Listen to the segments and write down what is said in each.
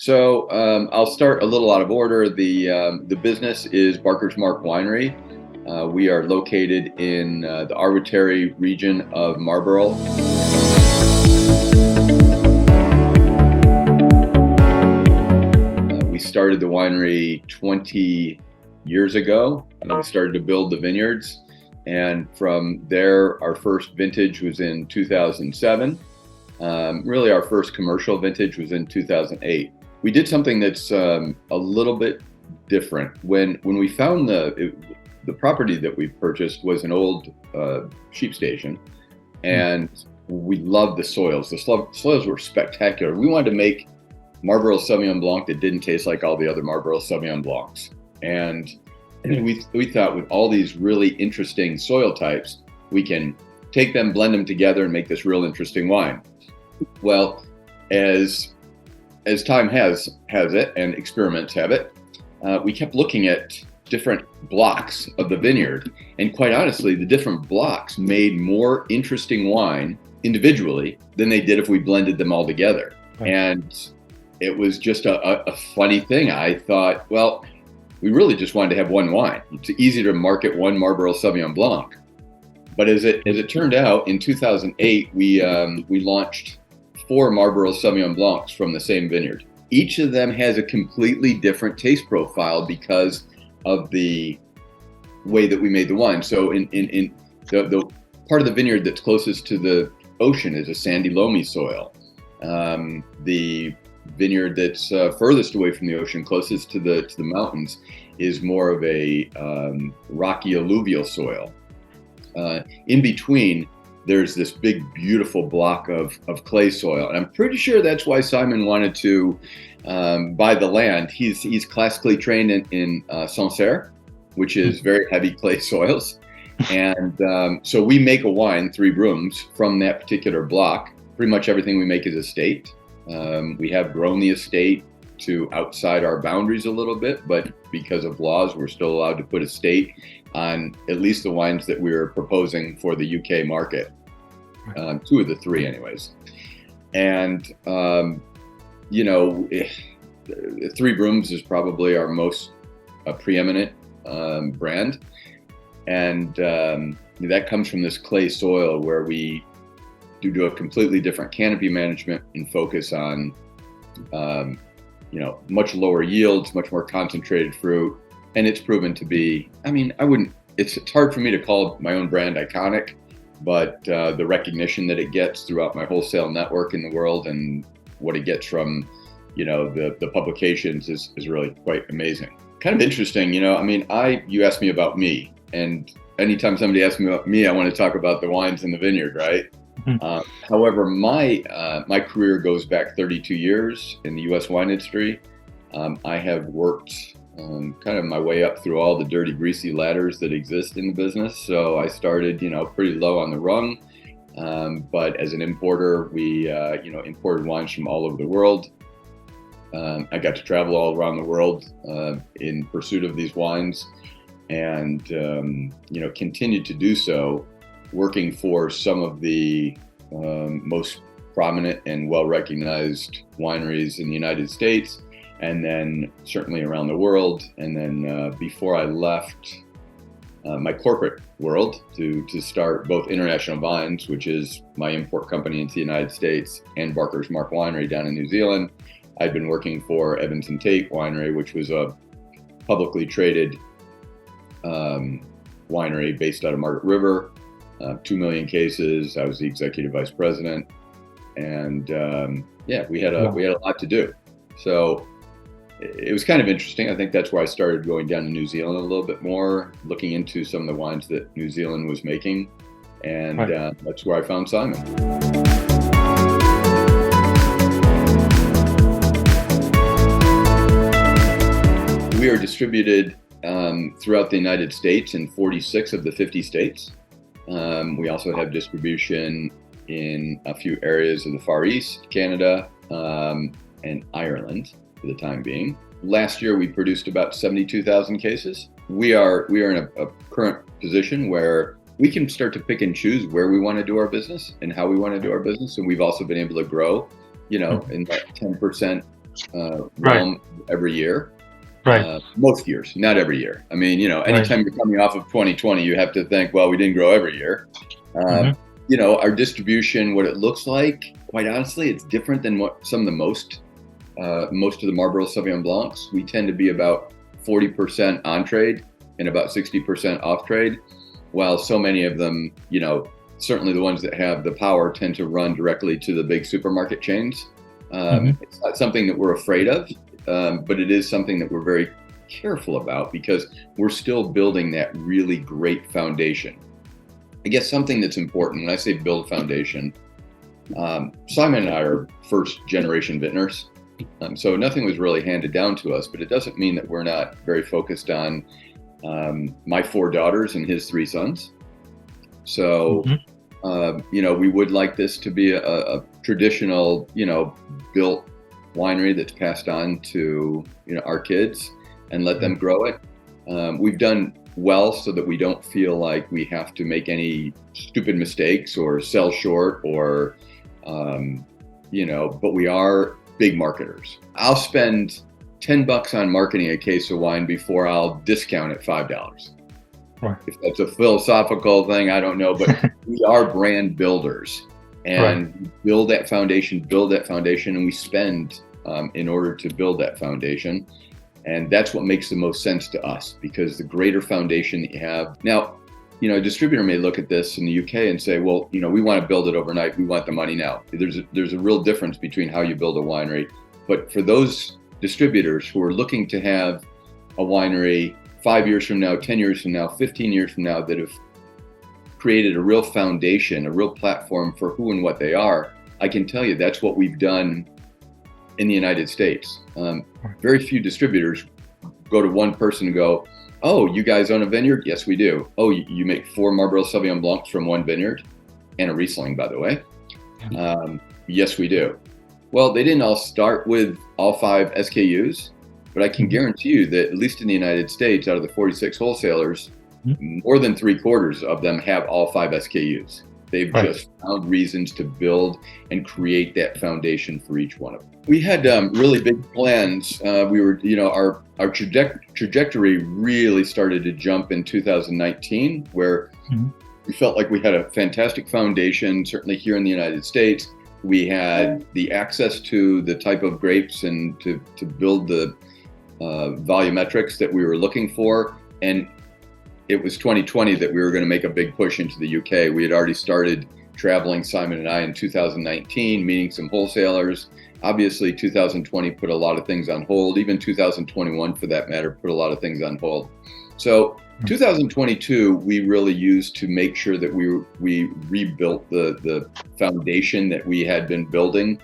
I'll start a little out of order. The business is Barker's Marque Winery. We are located in the arbitrary region of Marlborough. We started the winery 20 years ago. We started to build the vineyards, and from there, our first vintage was in 2007. Really, our first commercial vintage was in 2008. We did something that's a little bit different. When we found the property that we purchased was an old sheep station, and we loved the soils. The soils were spectacular. We wanted to make Marlborough Sauvignon Blanc that didn't taste like all the other Marlborough Sauvignon Blancs. And we thought with all these really interesting soil types, we can take them, blend them together, and make this real interesting wine. Well, as time has it and experiments have it, we kept looking at different blocks of the vineyard. And quite honestly, the different blocks made more interesting wine individually than they did if we blended them all together. Right. And it was just a funny thing. I thought, well, we really just wanted to have one wine. It's easy to market one Marlborough Sauvignon Blanc. But as it turned out, in 2008, we launched 4 Marlborough Sauvignon Blancs from the same vineyard. Each of them has a completely different taste profile because of the way that we made the wine. So in the part of the vineyard that's closest to the ocean is a sandy, loamy soil. The vineyard that's furthest away from the ocean, closest to the mountains, is more of a rocky alluvial soil. In between, there's this big, beautiful block of clay soil. And I'm pretty sure that's why Simon wanted to buy the land. He's classically trained in Sancerre, which is very heavy clay soils. And so we make a wine, 3 brooms, from that particular block. Pretty much everything we make is estate. We have grown the estate to outside our boundaries a little bit, but because of laws, we're still allowed to put estate on at least the wines that we're proposing for the UK market. 2 of the 3 anyways. And, 3 Brooms is probably our most preeminent brand. And that comes from this clay soil where we do a completely different canopy management and focus on, much lower yields, much more concentrated fruit. And it's proven to be, it's hard for me to call my own brand iconic, but the recognition that it gets throughout my wholesale network in the world and what it gets from, the publications is really quite amazing. Kind of interesting, you asked me about me, and anytime somebody asks me about me, I want to talk about the wines in the vineyard, right? Mm-hmm. However, my career goes back 32 years in the U.S. wine industry. I have worked kind of my way up through all the dirty, greasy ladders that exist in the business. So I started, pretty low on the rung. But as an importer, we, imported wines from all over the world. I got to travel all around the world in pursuit of these wines, and, continued to do so, working for some of the most prominent and well-recognized wineries in the United States, and then certainly around the world. And then before I left my corporate world to start both International Vines, which is my import company into the United States, and Barker's Marque Winery down in New Zealand, I'd been working for Evans and Tate Winery, which was a publicly traded winery based out of Margaret River, 2 million cases. I was the executive vice president, and we had a lot to do. So it was kind of interesting. I think that's where I started going down to New Zealand a little bit more, looking into some of the wines that New Zealand was making. And that's where I found Simon. We are distributed throughout the United States in 46 of the 50 states. We also have distribution in a few areas of the Far East, Canada, and Ireland for the time being. Last year, we produced about 72,000 cases. We are in a current position where we can start to pick and choose where we want to do our business and how we want to do our business. And we've also been able to grow, in that 10% realm every year. Right. Most years, not every year. I mean, anytime you're coming off of 2020, you have to think, well, we didn't grow every year. Our distribution, what it looks like, quite honestly, it's different than what some of the most of the Marlborough Sauvignon Blancs. We tend to be about 40% on trade and about 60% off trade, while so many of them, certainly the ones that have the power tend to run directly to the big supermarket chains. It's not something that we're afraid of, but it is something that we're very careful about because we're still building that really great foundation. I guess something that's important when I say build foundation, Simon and I are first generation vintners. So nothing was really handed down to us, but it doesn't mean that we're not very focused on my 4 daughters and his 3 sons. So, we would like this to be a traditional, built winery that's passed on to, our kids and let them grow it. We've done well so that we don't feel like we have to make any stupid mistakes or sell short or, but we are big marketers. I'll spend $10 on marketing a case of wine before I'll discount it $5. Right. If that's a philosophical thing, I don't know, but we are brand builders and build that foundation, and we spend in order to build that foundation. And that's what makes the most sense to us, because the greater foundation that you have. Now, a distributor may look at this in the UK and say, well, we want to build it overnight. We want the money now. There's a real difference between how you build a winery. But for those distributors who are looking to have a winery 5 years from now, 10 years from now, 15 years from now, that have created a real foundation, a real platform for who and what they are, I can tell you that's what we've done in the United States. Very few distributors go to one person and go, oh, you guys own a vineyard? Yes, we do. Oh, you make 4 Marlborough Sauvignon Blancs from one vineyard, and a Riesling, by the way. Yes, we do. Well, they didn't all start with all 5 SKUs, but I can guarantee you that at least in the United States, out of the 46 wholesalers, more than 3/4 of them have all 5 SKUs. They've just found reasons to build and create that foundation for each one of them. We had really big plans. We were, our trajectory really started to jump in 2019, where we felt like we had a fantastic foundation, certainly here in the United States. We had the access to the type of grapes and to build the volumetrics that we were looking for. And it was 2020 that we were going to make a big push into the UK. We had already started traveling, Simon and I, in 2019, meeting some wholesalers. Obviously, 2020 put a lot of things on hold. Even 2021, for that matter, put a lot of things on hold. So 2022, we really used to make sure that we rebuilt the foundation that we had been building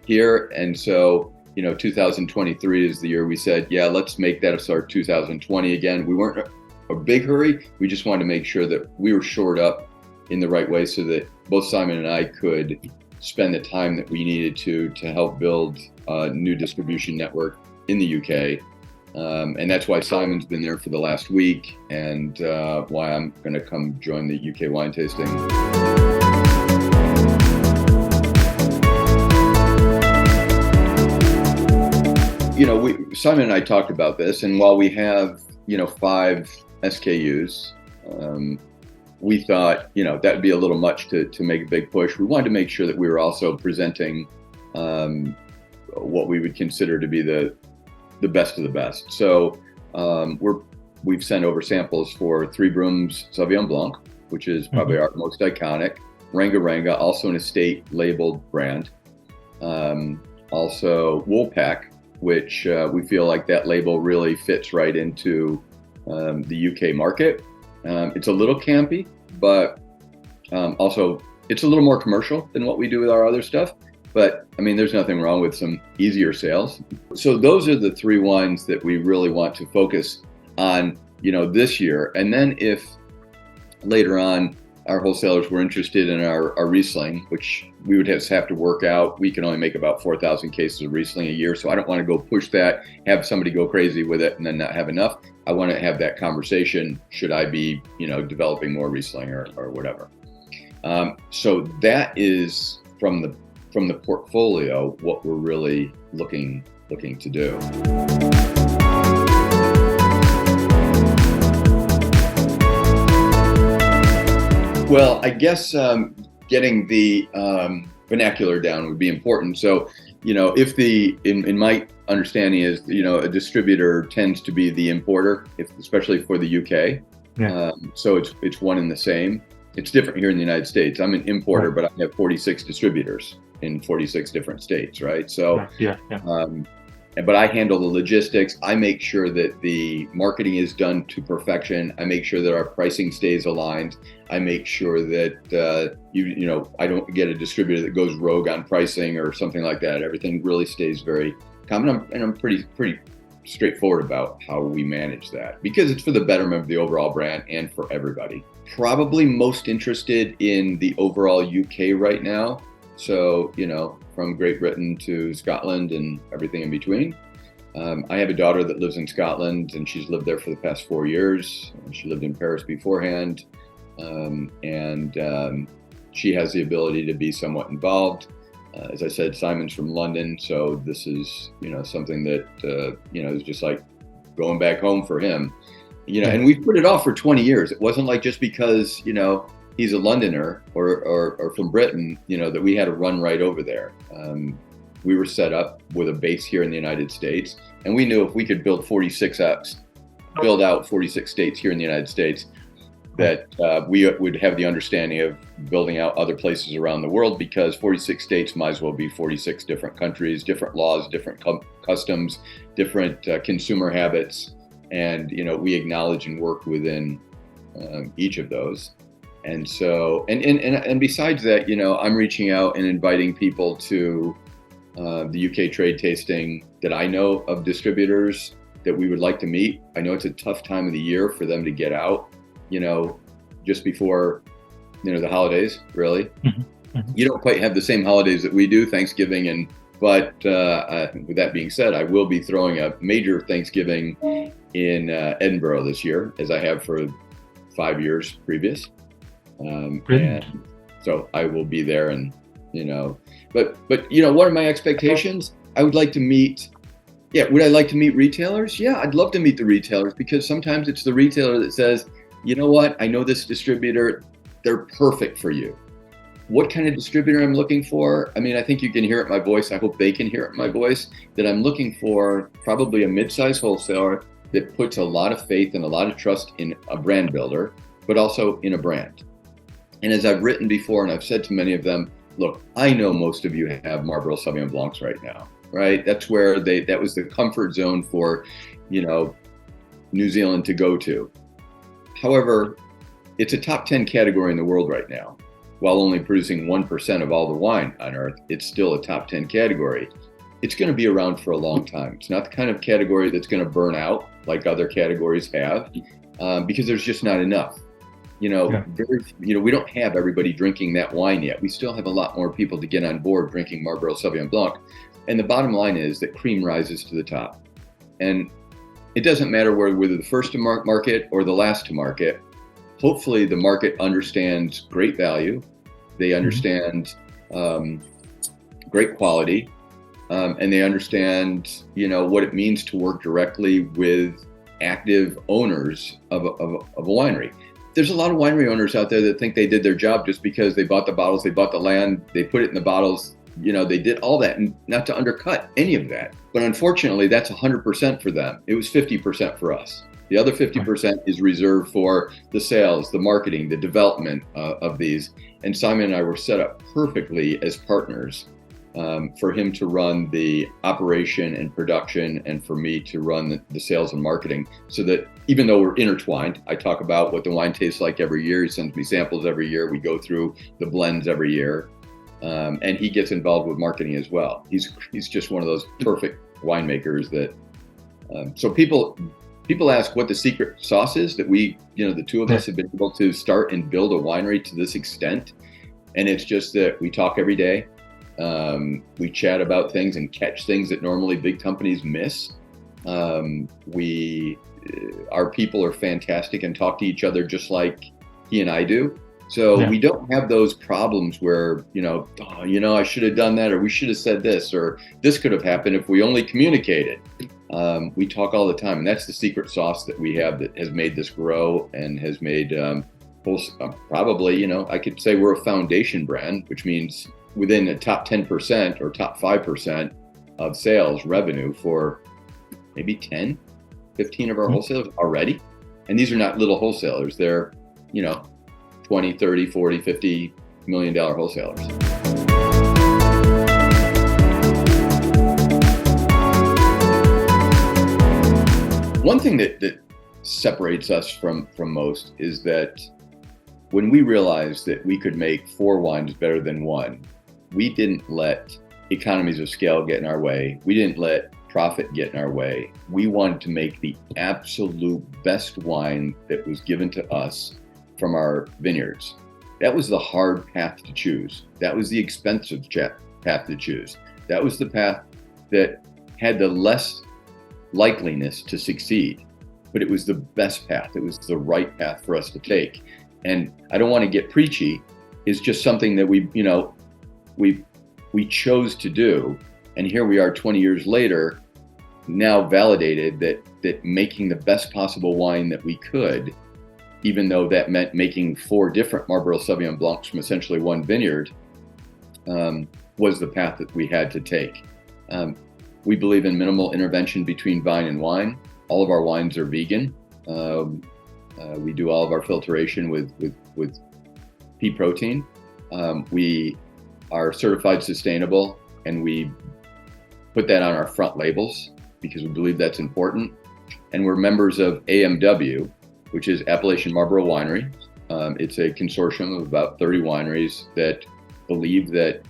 here. And so, 2023 is the year we said, yeah, let's make that our 2020 again. We weren't a big hurry. We just wanted to make sure that we were shored up in the right way so that both Simon and I could spend the time that we needed to help build a new distribution network in the UK. And that's why Simon's been there for the last week, and why I'm going to come join the UK wine tasting. Simon and I talked about this, and while we have 5 SKUs, we thought, that'd be a little much to make a big push. We wanted to make sure that we were also presenting what we would consider to be the best of the best. So we've sent over samples for 3 Brooms Sauvignon Blanc, which is probably our most iconic. Ranga Ranga, also an estate labeled brand. Also Woolpack, which we feel like that label really fits right into the UK market. It's a little campy, but also it's a little more commercial than what we do with our other stuff. But there's nothing wrong with some easier sales. So those are the 3 wines that we really want to focus on, this year. And then if later on our wholesalers were interested in our Riesling, which we would have to work out. We can only make about 4,000 cases of Riesling a year. So I don't want to go push that, have somebody go crazy with it and then not have enough. I want to have that conversation. Should I be, developing more Riesling or whatever? So that is from the portfolio, what we're really looking looking to do. Well, I guess getting the vernacular down would be important. So, if in my understanding is, a distributor tends to be the importer, especially for the UK. Yeah. So it's one and the same. It's different here in the United States. I'm an importer, Right. but I have 46 distributors in 46 different states, right? So, Right. Yeah. but I handle the logistics. I make sure that the marketing is done to perfection. I make sure that our pricing stays aligned. I make sure that I don't get a distributor that goes rogue on pricing or something like that. Everything really stays very common, and I'm pretty straightforward about how we manage that, because it's for the betterment of the overall brand and for everybody. Probably most interested in the overall UK right now. So, from Great Britain to Scotland and everything in between. I have a daughter that lives in Scotland, and she's lived there for the past 4 years. She lived in Paris beforehand, and she has the ability to be somewhat involved. As I said, Simon's from London, so this is, something that, is just like going back home for him. And we've put it off for 20 years. It wasn't like just because, he's a Londoner or from Britain, that we had to run right over there. We were set up with a base here in the United States, and we knew if we could build build out 46 states here in the United States, that we would have the understanding of building out other places around the world, because 46 states might as well be 46 different countries, different laws, different customs, different consumer habits. And, we acknowledge and work within each of those. And so, and besides that, I'm reaching out and inviting people to the UK trade tasting that I know of distributors that we would like to meet. I know it's a tough time of the year for them to get out, just before, the holidays, really. Mm-hmm. Mm-hmm. You don't quite have the same holidays that we do, Thanksgiving, but with that being said, I will be throwing a major Thanksgiving in Edinburgh this year, as I have for 5 years previous. And so I will be there, and, but what are my expectations? I would like to meet, would I like to meet retailers? Yeah, I'd love to meet the retailers, because sometimes it's the retailer that says, you know what, I know this distributor, they're perfect for you. What kind of distributor I'm looking for? I mean, I think you can hear it in my voice. I hope they can hear it in my voice, that I'm looking for probably a mid-size wholesaler that puts a lot of faith and a lot of trust in a brand builder, but also in a brand. And as I've written before, and I've said to many of them, look, I know most of you have Marlborough Sauvignon Blancs right now, right? That's where that was the comfort zone for, New Zealand to go to. However, it's a top 10 category in the world right now. While only producing 1% of all the wine on earth, it's still a top 10 category. It's going to be around for a long time. It's not the kind of category that's going to burn out like other categories have, because there's just not enough. We don't have everybody drinking that wine yet. We still have a lot more people to get on board drinking Marlborough Sauvignon Blanc. And the bottom line is that cream rises to the top. And it doesn't matter whether we're the first to market or the last to market. Hopefully the market understands great value. They understand great quality, and they understand, what it means to work directly with active owners of a winery. There's a lot of winery owners out there that think they did their job just because they bought the bottles, they bought the land, they put it in the bottles, they did all that, and not to undercut any of that. But unfortunately, that's 100% for them. It was 50% for us. The other 50% is reserved for the sales, the marketing, the development of these. And Simon and I were set up perfectly as partners for him to run the operation and production, and for me to run the sales and marketing, so that even though we're intertwined, I talk about what the wine tastes like every year. He sends me samples every year. We go through the blends every year. And he gets involved with marketing as well. He's just one of those perfect winemakers that, so people ask what the secret sauce is that we, the two of us have been able to start and build a winery to this extent. And it's just that we talk every day. We chat about things and catch things that normally big companies miss. Our people are fantastic and talk to each other just like he and I do. So we don't have those problems where, I should have done that, or we should have said this, or this could have happened if we only communicated. We talk all the time, and that's the secret sauce that we have that has made this grow and has made probably, I could say we're a foundation brand, which means within the top 10% or top 5% of sales revenue for maybe 10, 15 of our wholesalers already. And these are not little wholesalers. They're, 20, 30, 40, $50 million wholesalers. One thing that separates us from most is that when we realized that we could make 4 wines better than 1, we didn't let economies of scale get in our way. We didn't let profit get in our way. We wanted to make the absolute best wine that was given to us from our vineyards. That was the hard path to choose. That was the expensive path to choose. That was the path that had the less likeliness to succeed, but it was the best path. It was the right path for us to take. And I don't want to get preachy. It's just something that we chose to do. And here we are 20 years later, now validated that making the best possible wine that we could, even though that meant making 4 different Marlborough Sauvignon Blancs from essentially one vineyard, was the path that we had to take. We believe in minimal intervention between vine and wine. All of our wines are vegan. We do all of our filtration with pea protein. We are certified sustainable, and we put that on our front labels because we believe that's important. And we're members of AMW, which is Appalachian Marlborough Winery. It's a consortium of about 30 wineries that believe that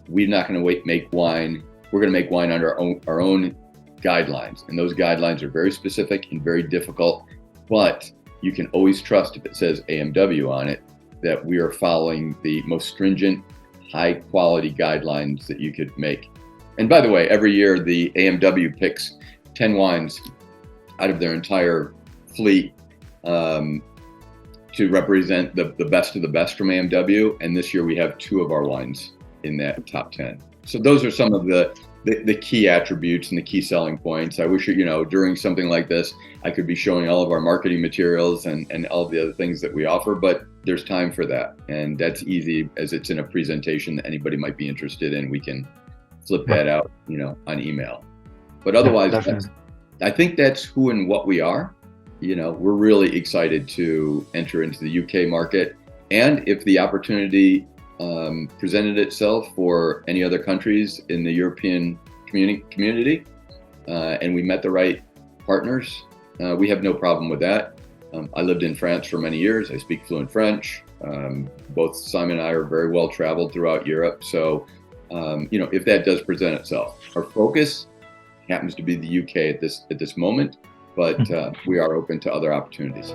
we're not going to make wine. We're going to make wine under our own guidelines. And those guidelines are very specific and very difficult, but you can always trust if it says AMW on it, that we are following the most stringent, high quality guidelines that you could make. And by the way, every year the AMW picks 10 wines out of their entire fleet to represent the best of the best from AMW. And this year we have 2 of our wines in that top 10. So those are some of the key attributes and the key selling points. I wish, during something like this, I could be showing all of our marketing materials and all of the other things that we offer, but there's time for that. And that's easy as it's in a presentation that anybody might be interested in. We can flip that out, on email. But otherwise, I think that's who and what we are. We're really excited to enter into the UK market. And if the opportunity presented itself for any other countries in the European community, and we met the right partners, we have no problem with that. I lived in France for many years. I speak fluent French. Both Simon and I are very well traveled throughout Europe. So, if that does present itself, our focus happens to be the UK at this moment, but we are open to other opportunities.